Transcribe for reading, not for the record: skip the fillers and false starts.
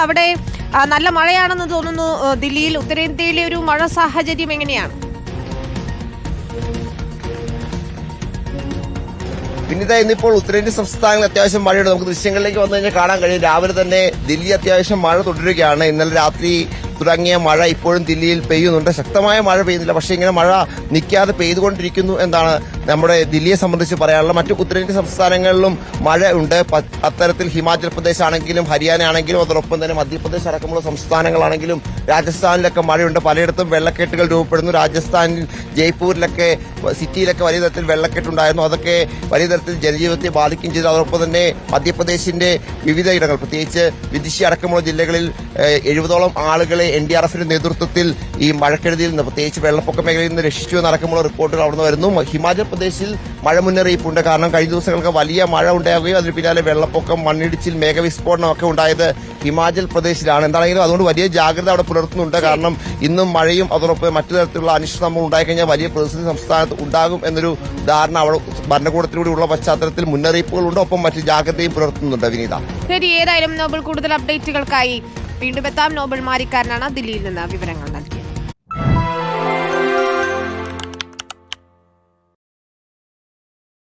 അവിടെ നല്ല മഴയാണെന്ന് തോന്നുന്നു. ദില്ലിയിൽ ഉത്തരേന്ത്യയിലെ ഒരു മഴ സാഹചര്യം എങ്ങനെയാണ്? പിന്നീട് ഇന്നിപ്പോൾ ഉത്തരേന്ത്യൻ സംസ്ഥാനങ്ങൾ അത്യാവശ്യം മഴയുണ്ട്. നമുക്ക് ദൃശ്യങ്ങളിലേക്ക് വന്നു കഴിഞ്ഞാൽ കാണാൻ കഴിയും. രാവിലെ തന്നെ ദില്ലി അത്യാവശ്യം മഴ തുടരുകയാണ്. ഇന്നലെ രാത്രി തുടങ്ങിയ മഴ ഇപ്പോഴും ദില്ലിയിൽ പെയ്യുന്നുണ്ട്. ശക്തമായ മഴ പെയ്യുന്നില്ല, പക്ഷേ ഇങ്ങനെ മഴ നിൽക്കാതെ പെയ്തുകൊണ്ടിരിക്കുന്നു എന്നാണ് നമ്മുടെ ദില്ലിയെ സംബന്ധിച്ച് പറയാനുള്ളത്. മറ്റു ഉത്തരേന്ത്യൻ സംസ്ഥാനങ്ങളിലും മഴ ഉണ്ട്. അത്തരത്തിൽ ഹിമാചൽ പ്രദേശ് ആണെങ്കിലും ഹരിയാന ആണെങ്കിലും അതോടൊപ്പം തന്നെ മധ്യപ്രദേശ് അടക്കമുള്ള സംസ്ഥാനങ്ങളാണെങ്കിലും രാജസ്ഥാനിലൊക്കെ മഴയുണ്ട്. പലയിടത്തും വെള്ളക്കെട്ടുകൾ രൂപപ്പെടുന്നു. രാജസ്ഥാനിൽ ജയ്പൂരിലൊക്കെ സിറ്റിയിലൊക്കെ വലിയ തരത്തിൽ വെള്ളക്കെട്ടുണ്ടായിരുന്നു. അതൊക്കെ വലിയ തരത്തിൽ ജനജീവിതത്തെ ബാധിക്കുകയും ചെയ്തു. അതോടൊപ്പം തന്നെ മധ്യപ്രദേശിന്റെ വിവിധ ഇടങ്ങൾ, പ്രത്യേകിച്ച് വിദിശ അടക്കമുള്ള ജില്ലകളിൽ 70ഓളം ആളുകളെ NDRFന്റെ നേതൃത്വത്തിൽ ഈ മഴക്കെടുതിയിൽ നിന്ന്, പ്രത്യേകിച്ച് വെള്ളപ്പൊക്ക മേഖലയിൽ നിന്ന് രക്ഷിച്ചു എന്നടക്കമുള്ള റിപ്പോർട്ടുകൾ അവിടെ നിന്ന് വരുന്നു. ഹിമാചൽ പ്രദേശിൽ മഴ മുന്നറിയിപ്പുണ്ട്. കാരണം കഴിഞ്ഞ ദിവസങ്ങൾക്ക് വലിയ മഴ ഉണ്ടാവുകയും അതിന് പിന്നാലെ വെള്ളപ്പൊക്കം, മണ്ണിടിച്ചിൽ, മേഘവിസ്ഫോടനം ഒക്കെ ഉണ്ടായത് ഹിമാചൽ പ്രദേശിലാണ്. എന്താണെങ്കിലും അതുകൊണ്ട് വലിയ ജാഗ്രത അവിടെ പുലർത്തുന്നുണ്ട്. കാരണം ഇന്നും മഴയും അതോടൊപ്പം മറ്റു തരത്തിലുള്ള അനിഷ്ട സംഭവം ഉണ്ടായിക്കഴിഞ്ഞാൽ വലിയ പ്രതിസന്ധി സംസ്ഥാനത്ത് ഉണ്ടാകും എന്നൊരു ധാരണ അവിടെ ഭരണകൂടത്തിലൂടെ ഉള്ള പശ്ചാത്തലത്തിൽ മുന്നറിയിപ്പുകളുണ്ട്. ഒപ്പം മറ്റു ജാഗ്രതയും പുലർത്തുന്നുണ്ട്. വിനീത, ശരി. ഏതായാലും നോബൽ കൂടുതൽ അപ്ഡേറ്റുകൾക്കായി വീണ്ടും എത്താം. നോബൽ മാരിക്കാരനാണ് ദില്ലിയിൽ നിന്ന് വിവരങ്ങൾ നൽകിയത്.